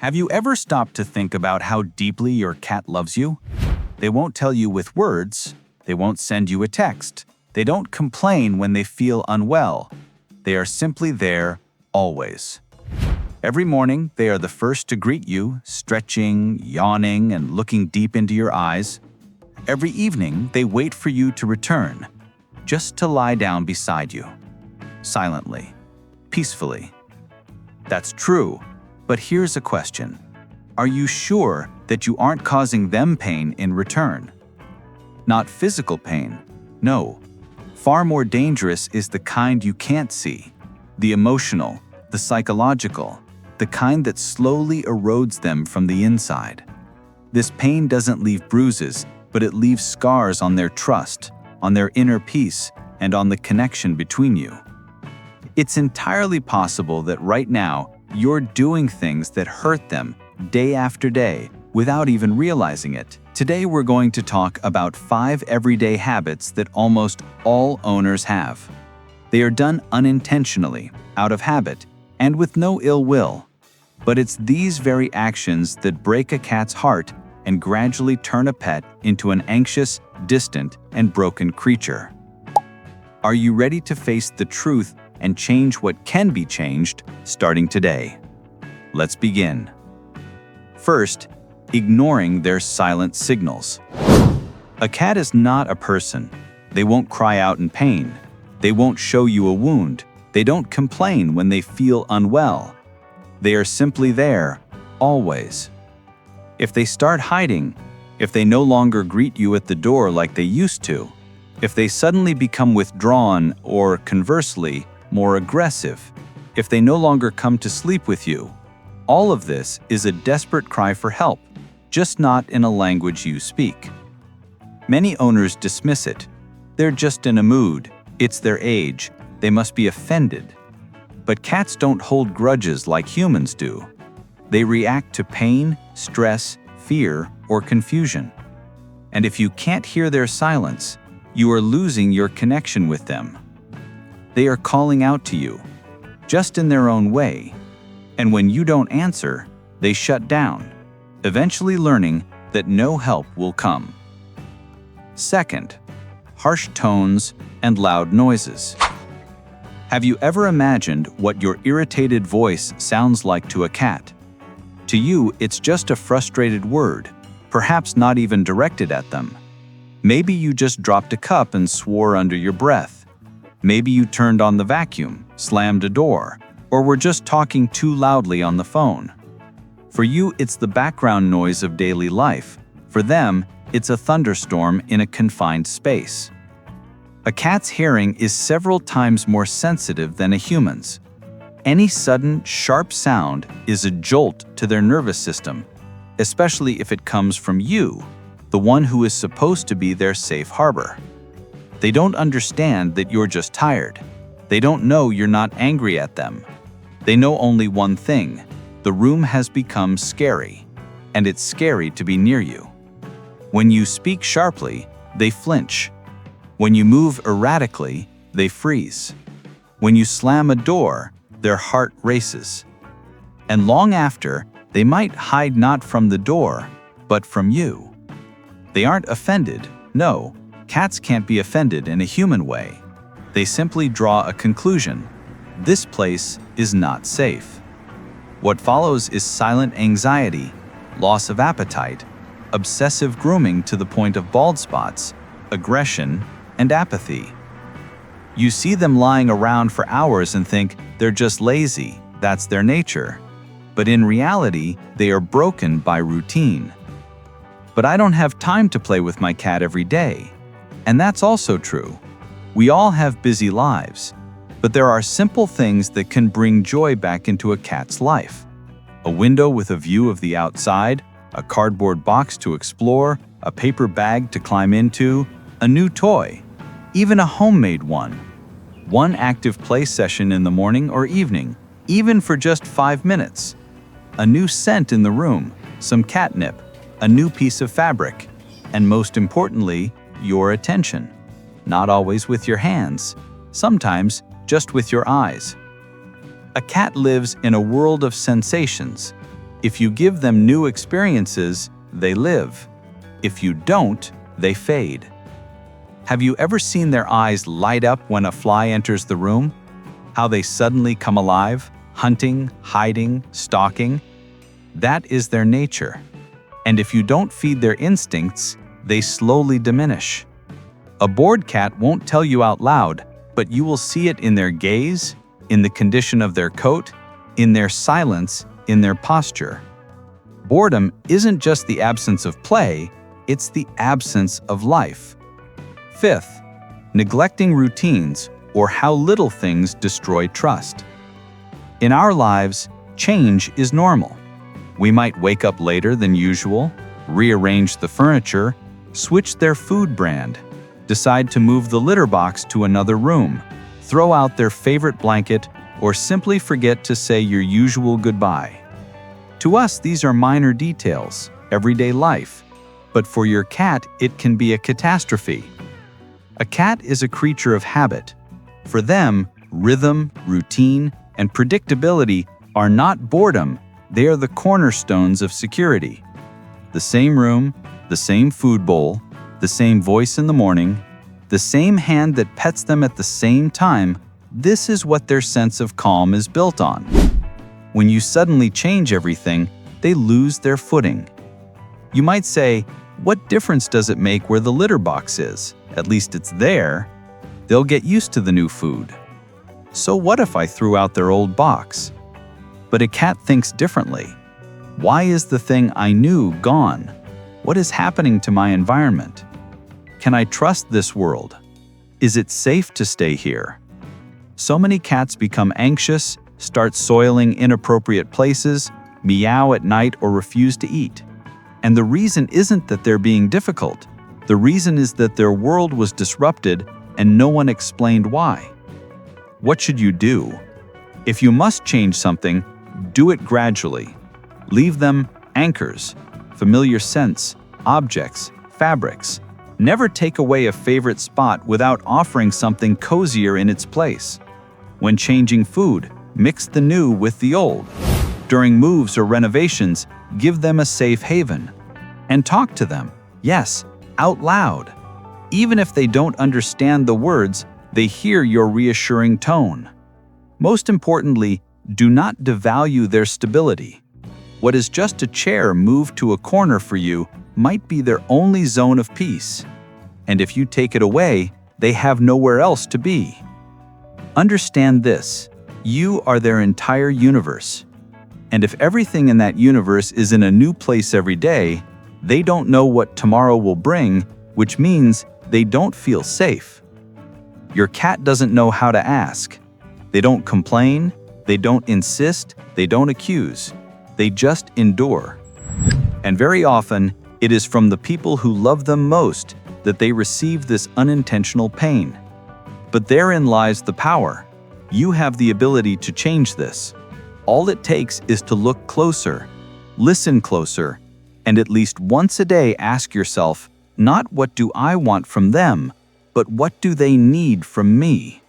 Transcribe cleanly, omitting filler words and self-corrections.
Have you ever stopped to think about how deeply your cat loves you? They won't tell you with words. They won't send you a text. They don't complain when they feel unwell. They are simply there, always. Every morning, they are the first to greet you, stretching, yawning, and looking deep into your eyes. Every evening, they wait for you to return, just to lie down beside you, silently, peacefully. That's true, but here's a question. Are you sure that you aren't causing them pain in return? Not physical pain, no. Far more dangerous is the kind you can't see, the emotional, the psychological, the kind that slowly erodes them from the inside. This pain doesn't leave bruises, but it leaves scars on their trust, on their inner peace, and on the connection between you. It's entirely possible that right now, you're doing things that hurt them day after day without even realizing it. Today, we're going to talk about 5 everyday habits that almost all owners have. They are done unintentionally, out of habit, and with no ill will. But it's these very actions that break a cat's heart and gradually turn a pet into an anxious, distant, and broken creature. Are you ready to face the truth and change what can be changed starting today? Let's begin. First, ignoring their silent signals. A cat is not a person. They won't cry out in pain. They won't show you a wound. They don't complain when they feel unwell. They are simply there, always. If they start hiding, if they no longer greet you at the door like they used to, if they suddenly become withdrawn or, conversely, more aggressive, if they no longer come to sleep with you, all of this is a desperate cry for help, just not in a language you speak. Many owners dismiss it. They're just in a mood. It's their age. They must be offended. But cats don't hold grudges like humans do. They react to pain, stress, fear, or confusion. And if you can't hear their silence, you are losing your connection with them. They are calling out to you, just in their own way. And when you don't answer, they shut down, eventually learning that no help will come. Second, harsh tones and loud noises. Have you ever imagined what your irritated voice sounds like to a cat? To you, it's just a frustrated word, perhaps not even directed at them. Maybe you just dropped a cup and swore under your breath. Maybe you turned on the vacuum, slammed a door, or were just talking too loudly on the phone. For you, it's the background noise of daily life. For them, it's a thunderstorm in a confined space. A cat's hearing is several times more sensitive than a human's. Any sudden, sharp sound is a jolt to their nervous system, especially if it comes from you, the one who is supposed to be their safe harbor. They don't understand that you're just tired. They don't know you're not angry at them. They know only one thing: the room has become scary, and it's scary to be near you. When you speak sharply, they flinch. When you move erratically, they freeze. When you slam a door, their heart races. And long after, they might hide not from the door, but from you. They aren't offended. No, cats can't be offended in a human way. They simply draw a conclusion. This place is not safe. What follows is silent anxiety, loss of appetite, obsessive grooming to the point of bald spots, aggression, and apathy. You see them lying around for hours and think they're just lazy, that's their nature. But in reality, they are broken by routine. But I don't have time to play with my cat every day. And that's also true. We all have busy lives. But there are simple things that can bring joy back into a cat's life. A window with a view of the outside, a cardboard box to explore, a paper bag to climb into, a new toy, even a homemade one. One active play session in the morning or evening, even for just 5 minutes. A new scent in the room, some catnip, a new piece of fabric, and most importantly, your attention. Not always with your hands, sometimes just with your eyes. A cat lives in a world of sensations. If you give them new experiences, they live. If you don't, they fade. Have you ever seen their eyes light up when a fly enters the room? How they suddenly come alive, hunting, hiding, stalking? That is their nature. And if you don't feed their instincts, they slowly diminish. A bored cat won't tell you out loud, but you will see it in their gaze, in the condition of their coat, in their silence, in their posture. Boredom isn't just the absence of play, it's the absence of life. Fifth, neglecting routines or how little things destroy trust. In our lives, change is normal. We might wake up later than usual, rearrange the furniture, switch their food brand, decide to move the litter box to another room, throw out their favorite blanket, or simply forget to say your usual goodbye. To us, these are minor details, everyday life, but for your cat, it can be a catastrophe. A cat is a creature of habit. For them, rhythm, routine, and predictability are not boredom, they are the cornerstones of security. The same room, the same food bowl, the same voice in the morning, the same hand that pets them at the same time, this is what their sense of calm is built on. When you suddenly change everything, they lose their footing. You might say, what difference does it make where the litter box is? At least it's there. They'll get used to the new food. So what if I threw out their old box? But a cat thinks differently. Why is the thing I knew gone? What is happening to my environment? Can I trust this world? Is it safe to stay here? So many cats become anxious, start soiling inappropriate places, meow at night, or refuse to eat. And the reason isn't that they're being difficult. The reason is that their world was disrupted and no one explained why. What should you do? If you must change something, do it gradually. Leave them anchors, familiar scents, objects, fabrics. Never take away a favorite spot without offering something cozier in its place. When changing food, mix the new with the old. During moves or renovations, give them a safe haven. And talk to them, yes, out loud. Even if they don't understand the words, they hear your reassuring tone. Most importantly, do not devalue their stability. What is just a chair moved to a corner for you might be their only zone of peace. And if you take it away, they have nowhere else to be. Understand this, you are their entire universe. And if everything in that universe is in a new place every day, they don't know what tomorrow will bring, which means they don't feel safe. Your cat doesn't know how to ask. They don't complain, they don't insist, they don't accuse. They just endure. And very often, it is from the people who love them most that they receive this unintentional pain. But therein lies the power. You have the ability to change this. All it takes is to look closer, listen closer, and at least once a day ask yourself, not what do I want from them, but what do they need from me?